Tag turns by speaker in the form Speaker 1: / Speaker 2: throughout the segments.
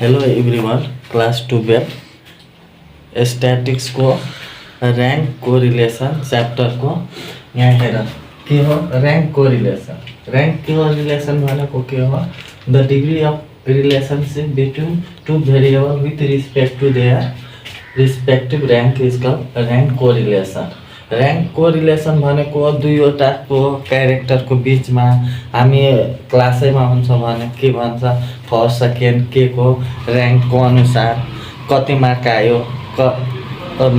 Speaker 1: Hello everyone, class 12 statics को rank correlation chapter को यहाँ हेर के हो रैंक कोरिलेशन भनेको के हो the degree of relationship between two variable with respect to their respective rank is called rank correlation. Rank correlation भनेको दुईवटाको क्यारेक्टरको बिचमा हामी क्लासैमा हुन्छ भने के भन्छ फर्स्ट सेकेन्ड के को ऱ्याङ्कको अनुसार कति मार्क आयो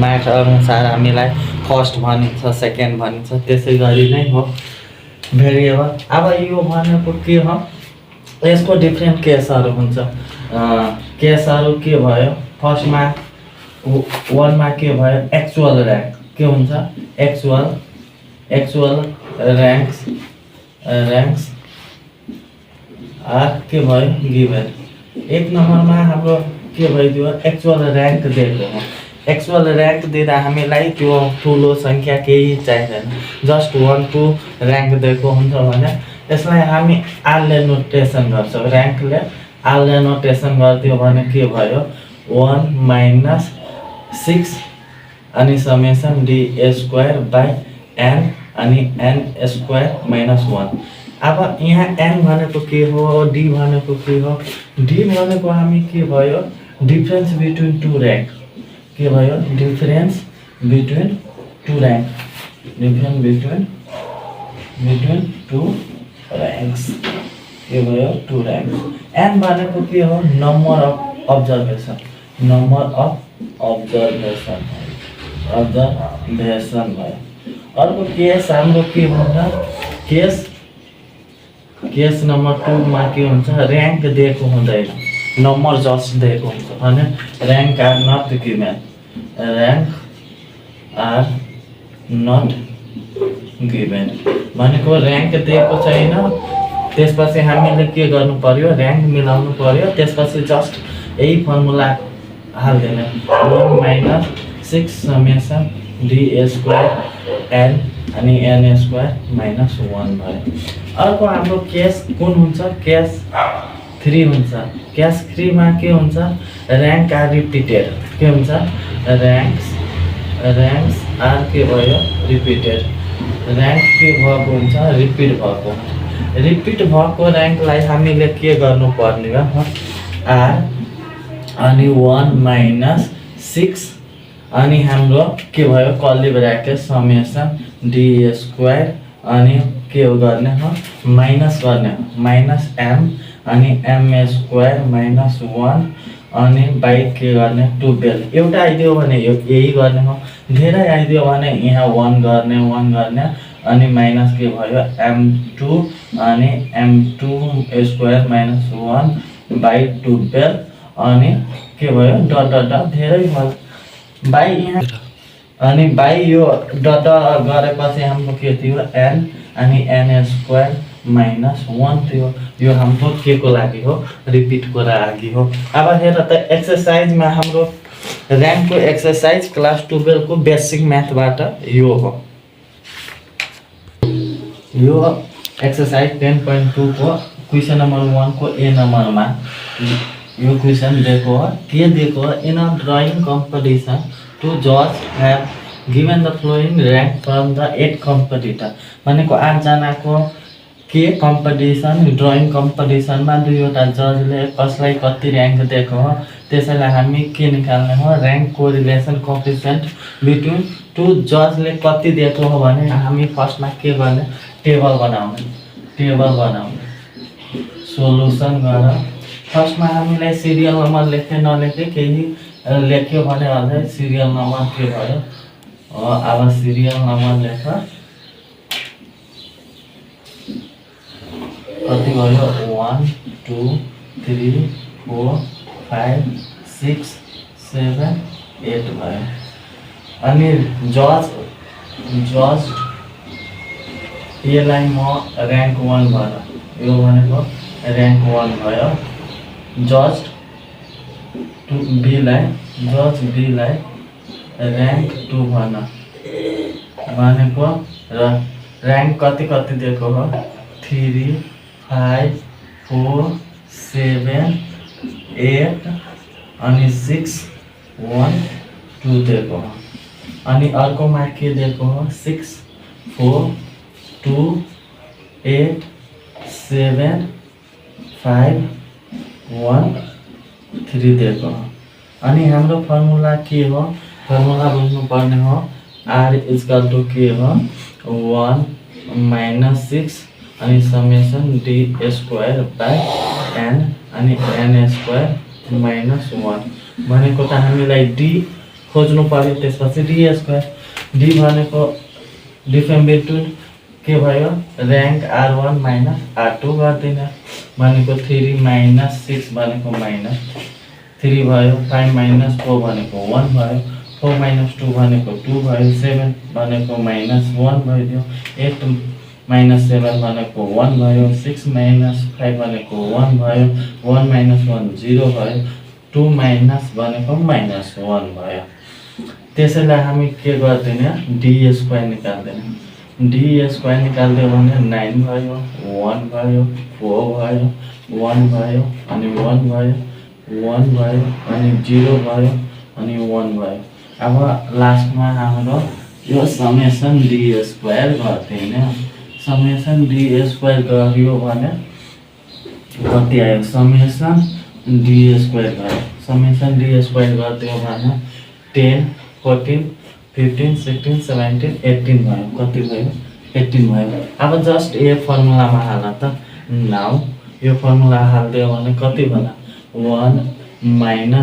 Speaker 1: मार्क अनुसार हामीलाई फर्स्ट भनिन्छ सेकेन्ड भनिन्छ। त्यसै गरी नै हो भेरिएबल। अब यो भनेको के हो यसको डिफ्रेन्ट केसहरू हुन्छ। केसहरू के भयो फर्स्टमा 1 मा के भयो एक्चुअल ऱ्याङ्क के हुन्छ एक्चुअल ऱ्याङ्क्स आर के भयो गिभन। 1 नम्बरमा हाम्रो के भइदियो एक्चुअल ऱ्याङ्क दिएको हो। एक्चुअल ऱ्याङ्क दिँदा हामीलाई त्यो ठुलो सङ्ख्या केही चाहिँदैन, जस्ट 1 2 ऱ्याङ्क दिएको हुन्छ भने यसलाई हामी आरले नोटेसन गर्छौँ। ऱ्याङ्कले आरले नोटेसन गरिदियो भने के भयो 1 - 6 अनि summation D square by N अनि एन स्क्वायर -1। अब यहाँ एन भनेको के हो डी भनेको के हो डी भनेको हामी के भयो डिफरेन्स बिट्विन टू ऱ्याङ्क के भयो difference between two rank between two ranks के भयो टू ऱ्याङ्क। एन भनेको के हो नम्बर अफ अब्जर्भेसन भयो। अर्को केस हाम्रो के भन्छ केस नम्बर 2 मा के हुन्छ ऱ्याङ्क दिएको हुँदैन, नम्बर जस्ट दिएको हुन्छ भने ऱ्याङ्क आर नट गिभेन भनेको ऱ्याङ्क दिएको छैन। त्यसपछि हामीले के गर्नु पर्यो ऱ्याङ्क मिलाउनु पर्यो। त्यसपछि जस्ट यही फर्मुला हाल्दैन 1 - 6 समेसन डी स्क्वायर एन अनि एन स्क्वायर -1 भयो। अर्को हाम्रो केस कुन हुन्छ केस 3 हुन्छ। केस 3 मा के हुन्छ ऱ्याङ्क आर रिपिटेड के हुन्छ ऱ्याङ्क्स आर के भयो रिपिटेड। ऱ्याङ्क के भएको हुन्छ रिपिट भएको ऱ्याङ्कलाई हामीले के गर्नुपर्ने हो आर अनि 1 - 6 अनि हाम्रो के भयो curly bracket summation D square अनि के गर्ने हो माइनस गर्ने हो -m अनि m स्क्वायर -1 अनि बाई के गर्ने 12। एउटा आइदियो भने यही गर्ने हो, धेरै आइदियो भने यहाँ 1 गर्ने अनि माइनस के भयो m2 अनि m2 स्क्वायर -1 बाई 12 अनि के भयो डट धेरै भयो बाई यहाँ अनि बाई यो डट गरेपछि हाम्रो के थियो n अनि n स्क्वायर -1 थियो। यो हाम्रो के को लागि हो रिपिटको लागि हो। अब हेर त एक्सरसाइजमा हाम्रो ऱ्याङ्कको एक्सरसाइज क्लास 12 को बेसिक म्याथबाट यो हो। यो एक्सरसाइज 10.2 को क्वेसन नम्बर 1 को ए नम्बरमा यो क्वेसन दिएको हो के दिएको हो in a drawing competition to जज have given the following rank from the 8 competitor भनेको 8 जनाको के कम्पिटिसन ड्राइङ कम्पिटिसनमा दुईवटा जजले कसलाई कति ऱ्याङ्क दिएको हो त्यसैलाई हामी के निकाल्ने हो rank correlation coefficient between two जजले कति दिएको हो भने हामी फर्स्टमा के गर्ने टेबल बनाउने सोलुसन गरेर फर्स्टमा हामीलाई सिरियल नम्बर लेख्ने नलेखे केही लेख्यो भने अझै सिरियल नम्बर के भयो अब सिरियल नम्बर लेख कति भयो 1 2 3 4 5 6 7 8 भयो। अनि जज यसलाई म ऱ्याङ्क 1 भन यो भनेको ऱ्याङ्क 1 भयो। जज बीलाई ऱ्याङ्क 2 भनेको र ऱ्याङ्क कति दिएको हो 3 5 4 7 8 अनि 6 1 2 दिएको हो। अनि अर्कोमा के दिएको हो 6 4 2 8 7 5 1 3 दिएको हो। अनि हाम्रो फर्मुला के हो, फर्मुला बुझ्नु पर्ने हो r इक्वल टु के हो 1 - 6 अनि summation d square by n अनि n स्क्वायर -1 भनेको त हामीलाई d खोज्नु पर्यो। त्यसपछि d स्क्वायर d भनेको डिफेम्बिटुड के भयो र्याङ्क r1 - r2 गर्दिन भनेको 3 - 6 भनेको -3 भयो। 5 - 4 भनेको 1 भयो। 4 - 2 भनेको 2 भयो। 7 भनेको -1 भइदियो। 8 - 7 भनेको 1 भयो। 6 - 5 भनेको 1 भयो। 1 - 1 0 भयो। 2 - भनेको -1 भयो। त्यसैलाई हामी के गर्दिने d स्क्वायर निकाल्दिने। d स्क्वायर निकाल्दियो भने 9 भयो, 1 भयो, 4 भयो, 1 भयो अनि 1 भयो, 1 भयो अनि 0 भयो अनि 1 भयो। अब लास्टमा हाम्रो यो समेसन d स्क्वायर गर्दिने। समेसन d स्क्वायर गरियो भने कति आयो समेसन d स्क्वायर गर्यो। समेसन d स्क्वायर गरिदियो भने 10 14 15 16 17 18 भयो। कति भयो 18 भयो। अब जस्ट यो फर्मुलामा हाल त नाउ यो फर्मुला हाल्दियो भने कति होला 1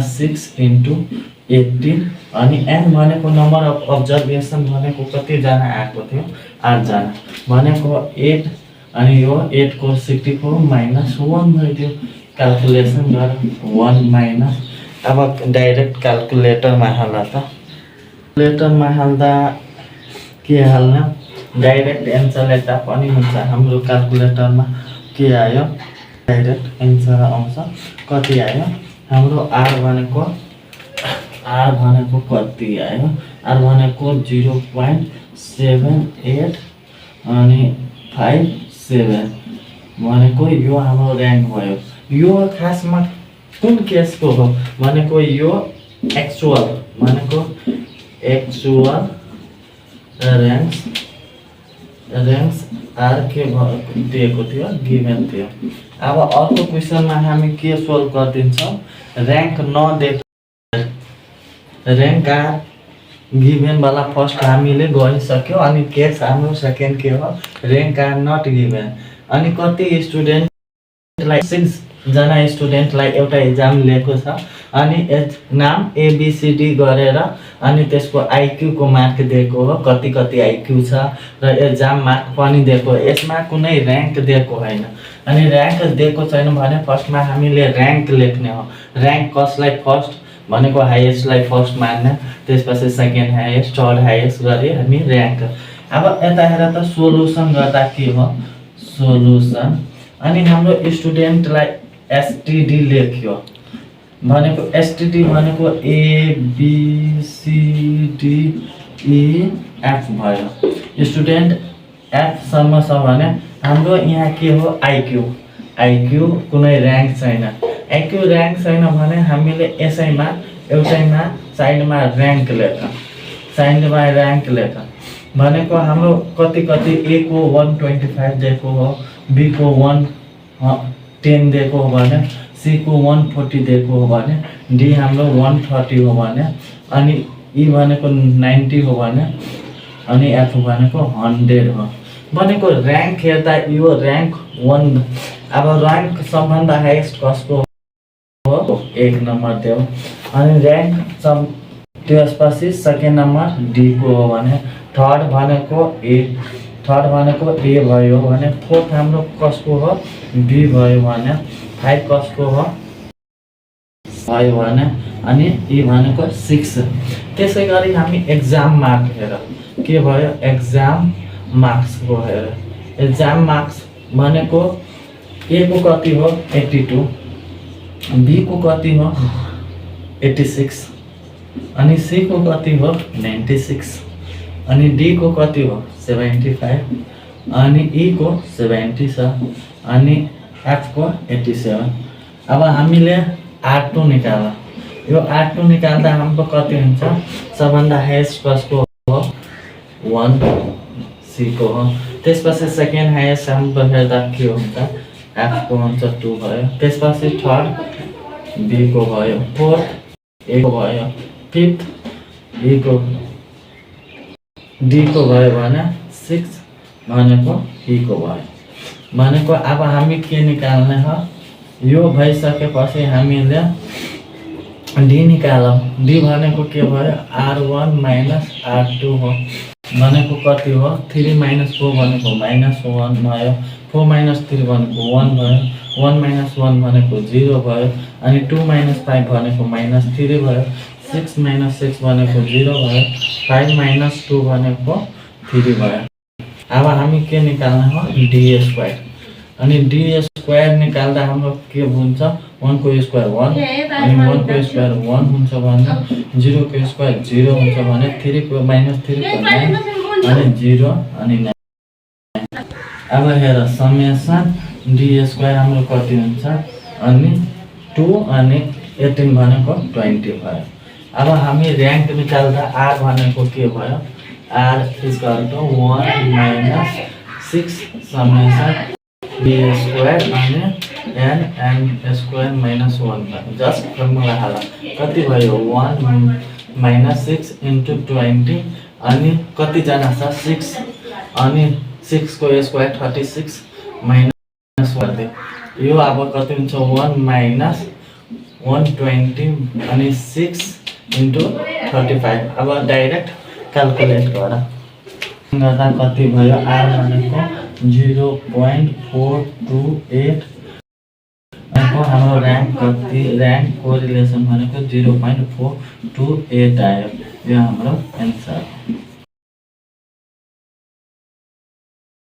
Speaker 1: - 6 × 18 अनि n भनेको नम्बर अफ अब्जर्भेसन भनेको कतिजना आएको थियो 8 जना भनेको 8 अनि यो 8 को 64 -1 भइदियो। क्याल्कुलेसन गर 1 - अब डाइरेक्ट क्याल्कुलेटरमा हाल त। क्याल्कुलेटरमा हाल्दा के हाल्ने डाइरेक्ट एन्सर लेख्दा पनि हुन्छ। हाम्रो क्याल्कुलेटरमा के आयो डाइरेक्ट एन्सर आउँछ। कति आयो हाम्रो r भनेको कति आयो r भनेको 0.78 अनि 57 भनेको यो हाम्रो र्याङ्क भयो। यो खासमा कुन केसको हो भनेको यो एक्चुअल भनेको एक्चुअल र्याङ्क्स आर के दिएको थियो गिभन थियो। अब अर्को क्वेसनमा हामी के सोल्भ गरिदिन्छौँ र्याङ्क नदिएको र्याङ्क आर गिभन वाला फर्स्ट हामीले गरिसक्यो। अनि केस हाम्रो सेकेन्ड के हो र्याङ्क आर नट गिभन। अनि कति स्टुडेन्टलाई 6 जना स्टुडेन्टलाई एउटा एक्जाम लिएको छ अनि नाम ABCD गरेर अनि त्यसको आइक्यू को मार्क दिएको हो कति कति आइक्यू छ र एक्जाम मार्क पनि दिएको। यसमा कुनै र्याङ्क दिएको होइन। अनि र्याङ्क दिएको छैन भने फर्स्टमा हामीले र्याङ्क लेख्ने हो। र्याङ्क कसलाई फर्स्ट भनेको हाइएस्टलाई फर्स्ट मान्ने, त्यसपछि सेकेन्ड हाइएस्ट थर्ड हाइएस्ट गरी हामी र्याङ्क। अब यता हेर त सोलुसन गर्दा के हो सोलुसन। अनि हाम्रो स्टुडेन्टलाई STD लेख्यो भनेको STD भनेको ABCDEF भयो। स्टुडेन्ट F सम्म छ भने हाम्रो यहाँ के हो आइक्यू कुनै र्याङ्क छैन। आइक्यू र्याङ्क छैन भने हामीले यसैमा एउटैमा साइडमा र्याङ्क लेख भनेको हाम्रो कति कति A को 125 दिएको हो, B को 110 दिएको हो भने, C को 140 दिएको हो भने, D हाम्रो 130 हो भने, अनि E भनेको 90 हो भने, अनि F भनेको 100 हो भनेको र्याङ्क हेर्दा यो र्याङ्क 1। अब र्याङ्क सबभन्दा हाइएस्ट कसको हो 1 नम्बर दियो। अनि र्याङ्क त्यसपछि सेकेन्ड नम्बर D को हो भने, थर्ड भनेको A भयो भने, फोर्थ हाम्रो कसको हो B भयो भने, 5 कसको हो भयो भने, अनि E भनेको 6। त्यसै गरी हामी एक्जाम मार्क हेर के भयो एक्जाम मार्क्स को हेर। एक्जाम मार्क्स भनेको A को कति हो 82, B को कति हो 86, अनि C को कति हो 96, अनि D को कति हो 75, अनि E को 70 छ, अनि F को 87। अब हामीले R2 निकाल। यो R2 निकाल्दा हाम्रो कति हुन्छ? सबभन्दा हाइएस्ट कसको हो? 1 C को हो। त्यसपछि सेकेन्ड हाइएस्ट हाम्रो हेर्दा के हुन्छ? F को हुन्छ 2 भयो। त्यसपछि थर्ड B को भयो, फोर्थ A को भयो, फिफ्थ E को, D को भयो भने 6 भनेको E को भयो। भनेको अब हामी के निकाल्ने हो? यो भइसकेपछि हामीले D निकालौँ। D भनेको के भयो? R1 माइनस R2 हो। भनेको कति हो? 3 माइनस 4 भनेको -1 भयो। 4 माइनस 3 भनेको 1 भयो। 1 माइनस 1 भनेको 0 भयो। अनि 2 माइनस 5 भनेको -3 भयो। 6 माइनस 6 भनेको 0 भयो। 5 माइनस 2 भनेको 3 भयो। अब हामी के निकाल्ने हो? D square. अनि D स्क्वायर निकाल्दा हाम्रो के हुन्छ? 1 को स्क्वायर 1, अनि 1 को स्क्वायर 1 हुन्छ भने 0 को स्क्वायर 0 हुन्छ भने 3 को -3 को 9 अनि 0 अनि 9। अब हेर समेसन D स्क्वायर हाम्रो कति हुन्छ? अनि 2 अनि 18 भनेको 20 भयो। अब हामी र्याङ्क निकाल्दा R भनेको के भयो? R equal to 1 minus 6 summation B square अनि n स्क्वायर माइनस 1 भयो। जस्ट फर्मुला हाल कति भयो? 1 माइनस 6 इन्टु 20 अनि कतिजना छ? 6 अनि 6 को स्क्वायर 36 माइनस 1 यो अब कति हुन्छ? 1 माइनस 120 अनि 6 इन्टु 35। अब डाइरेक्ट क्यालकुलेट गर्दा कति भयो? R भनेको 0.428 हाम्रो र्याङ्क कति? र्याङ्क कोरिलेसन भनेको 0.428 आयो। यो हाम्रो एन्सर।